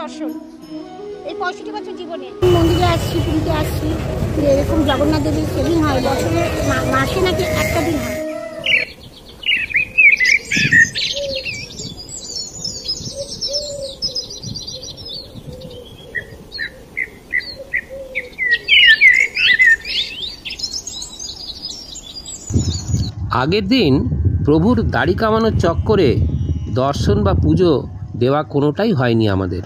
দর্শন এই 65 বছর জীবনে। মন্দিরে আসছি, পুরীতে আসছি, এরকম জগন্নাথ দেবীর সেদিন হয়, বছরে মাসে নাকি একটা দিন হয়। আগের দিন প্রভুর দাড়ি কামানোর চক্করে দর্শন বা পুজো দেওয়া কোনোটাই হয়নি আমাদের,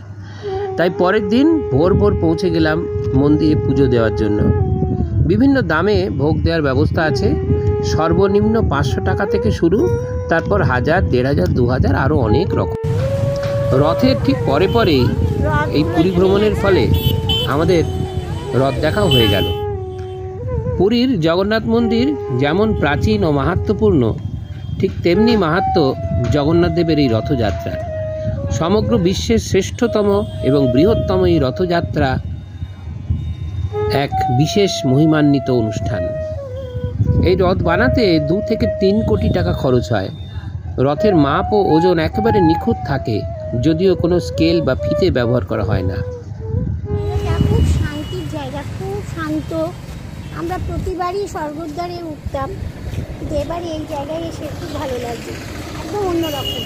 তাই পরের দিন ভোর ভোর পৌঁছে গেলাম মন্দিরে পুজো দেওয়ার জন্য। বিভিন্ন দামে ভোগ দেওয়ার ব্যবস্থা আছে, সর্বনিম্ন 500 টাকা থেকে শুরু, তারপর 1000, 1500, 2000 আরও অনেক রকম। রথের ঠিক পরে পরেই এই পুরী ভ্রমণের ফলে আমাদের রথ দেখাও হয়ে গেল। পুরীর জগন্নাথ মন্দির যেমন প্রাচীন ও মাহাত্ম্যপূর্ণ, ঠিক তেমনি মাহাত্ম্য জগন্নাথ দেবের এই রথযাত্রার। সমগ্র বিশ্বের শ্রেষ্ঠতম এবং বৃহত্তম এই রথযাত্রা এক বিশেষ মহিমান্বিত অনুষ্ঠান। এই রথ বানাতে 2 থেকে 3 কোটি টাকা খরচ হয়। রথের মাপ ও ওজন একেবারে নিখুঁত থাকে, যদিও কোনো স্কেল বা ফিতে ব্যবহার করা হয় না। খুব শান্তির জায়গা, খুব শান্ত। আমরা প্রতিবারই স্বর্গদ্বারে উঠতাম, কিন্তু এবার এই জায়গায় এসে খুব ভালো লাগছে, একদম অন্যরকম।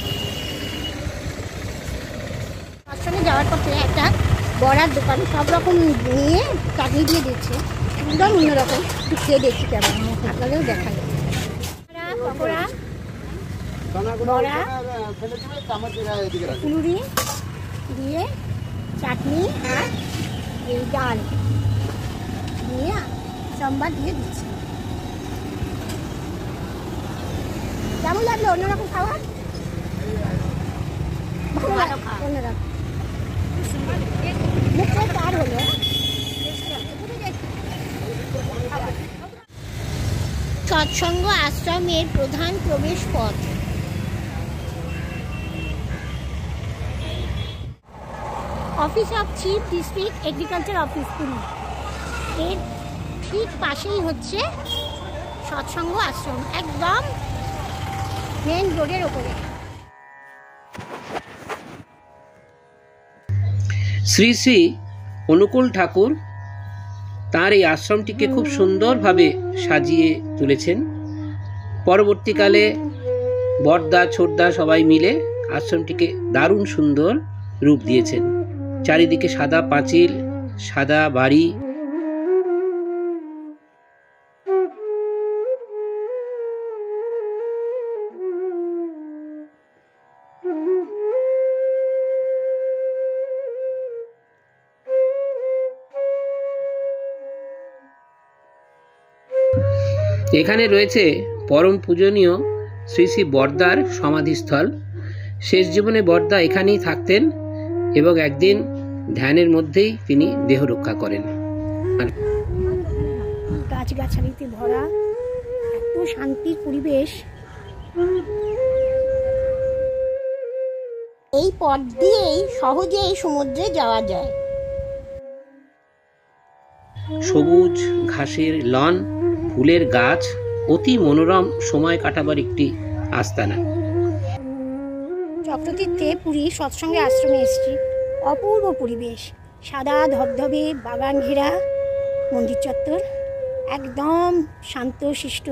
আশ্রমে যাওয়ার পথে একটা বড়ার দোকান, সব রকম নিয়ে চাটনি দিয়ে দিচ্ছে, একদম অন্যরকম। একটু খেয়ে দেখছি কেমন, আপনাদেরও দেখাই। পকোড়া, বড়া, ফুলুরি দিয়ে চাটনি আর এই ডাল দিয়ে সম্বাদ দিয়ে দিচ্ছে। কেমন লাগলো? অন্যরকম খাবার, অন্যরকম। পার হলো সৎসঙ্গ আশ্রমের প্রধান প্রবেশ পথ। Office of chief district agriculture office Puri, এর ঠিক পাশেই হচ্ছে সৎসঙ্গ আশ্রম, একদম মেন রোডের ওপরে। শ্রী শ্রী অনুকূল ঠাকুর তার এই আশ্রমটিকে খুব সুন্দরভাবে সাজিয়ে তুলেছেন। পরবর্তীকালে বড়দা ছোটদা সবাই মিলে আশ্রমটিকে দারুণ সুন্দর রূপ দিয়েছেন। চারিদিকে সাদা পাঁচিল, সাদা বাড়ি, এখানে রয়েছে পরম পূজনীয় শ্রী শ্রী বড়দার সমাধিস্থল। শেষ জীবনে বড়দা এখানেই থাকতেন এবং একদিন ধ্যানের মধ্যেই তিনি দেহ রক্ষা করেন। গাছগাছালিতে ভরা, এত শান্তির পরিবেশ। এই পথ দিয়েই সহজেই সমুদ্রে যাওয়া যায়। সবুজ ঘাসের লন, ফুলের গাছ, অতি মনোরম সময় কাটাবার একটি আস্তানা। চক্রতীর্থে পুরী সৎসঙ্গে আশ্রমে এসেছি। অপূর্ব পরিবেশ, সাদা ধবধবে বাগান ঘেরা মন্দির চত্বর, একদম শান্ত শিষ্ট।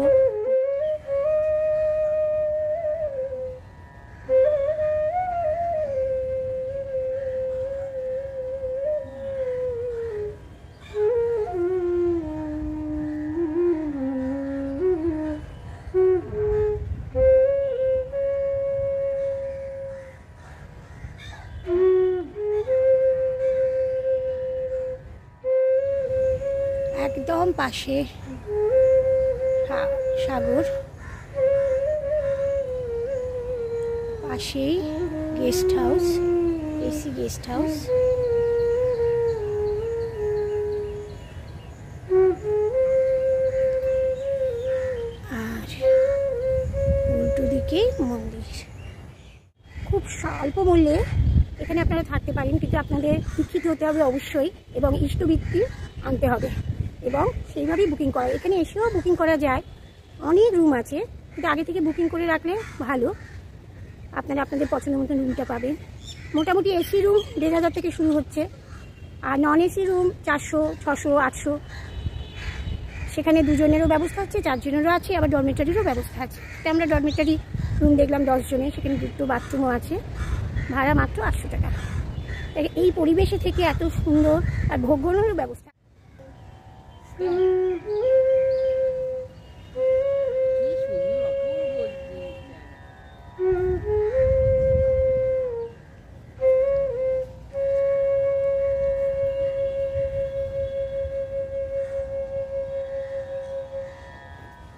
একদম পাশে সাগর, পাশেই guest house, AC guest house. আর উল্টো দিকে মন্দির। খুব স্বল্প মূল্যে এখানে আপনারা থাকতে পারেন, কিন্তু আপনাদের শিক্ষিত হতে হবে অবশ্যই, এবং ইষ্টবৃত্তি আনতে হবে, এবং সেইভাবেই বুকিং করা। এখানে এসেও বুকিং করা যায়, অনেক রুম আছে, কিন্তু আগে থেকে বুকিং করে রাখলে ভালো, আপনারা আপনাদের পছন্দ মতন রুমটা পাবেন। মোটামুটি এসি রুম 1,500 থেকে শুরু হচ্ছে, আর নন এসি রুম 400, 600, 800। সেখানে 2 জনেরও ব্যবস্থা আছে, 4 জনেরও আছে, আবার ডরমেটারিরও ব্যবস্থা আছে। তো আমরা ডরমেটারি রুম দেখলাম 10 জনের, সেখানে 2টো বাথরুমও আছে, ভাড়া মাত্র 800 টাকা। এই পরিবেশে থেকে এত সুন্দর, আর ভোগ গ্রহণেরও ব্যবস্থা।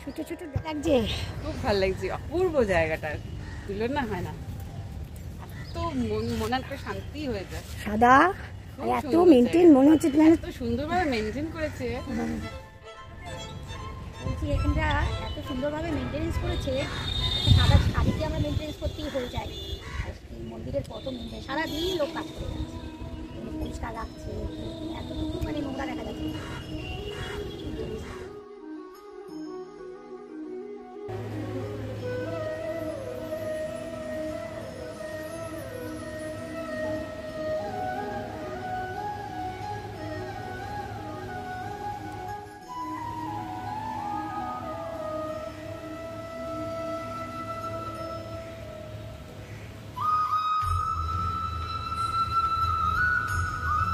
ছোট ছোট লাগছে, খুব ভালো লাগছে, অপূর্ব জায়গাটা, তুলনা হয় না, এত মনে একটা শান্তি হয়ে যায়। সাদা আর এত মেনটেন, মনে হচ্ছে এত সুন্দরভাবে মেনটেন করেছে। বলছি এখানটা এত সুন্দরভাবে মেনটেনেন্স করেছে, সাদা শাড়িতে আমরা মেনটেনেন্স করতেই হয়ে যায়। মন্দিরের কত মেনটেন, সারাদিন লোক কাজ করে যাচ্ছে, পরিষ্কার রাখছে, এতটুকু মানে নোংরা দেখা যাচ্ছে।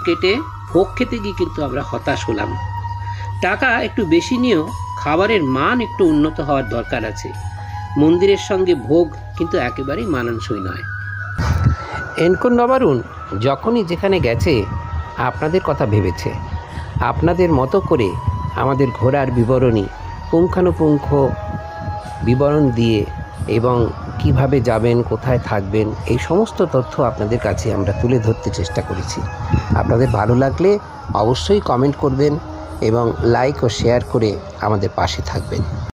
কেটে ভোগ খেতে গিয়ে কিন্তু আমরা হতাশ হলাম। টাকা একটু বেশি নিয়েও খাবারের মান একটু উন্নত হওয়ার দরকার আছে। মন্দিরের সঙ্গে ভোগ কিন্তু একেবারেই মানানসই নয়। এনকোন বাবারুন যখনই যেখানে গেছে আপনাদের কথা ভেবেছে, আপনাদের মতো করে আমাদের ঘোরার বিবরণী পুঙ্খানুপুঙ্খ বিবরণ দিয়ে এবং কিভাবে যাবেন, কোথায় থাকবেন, এই সমস্ত তথ্য আপনাদের কাছে আমরা তুলে ধরতে চেষ্টা করেছি। আপনাদের ভালো লাগলে অবশ্যই কমেন্ট করবেন এবং লাইক ও শেয়ার করে আমাদের পাশে থাকবেন।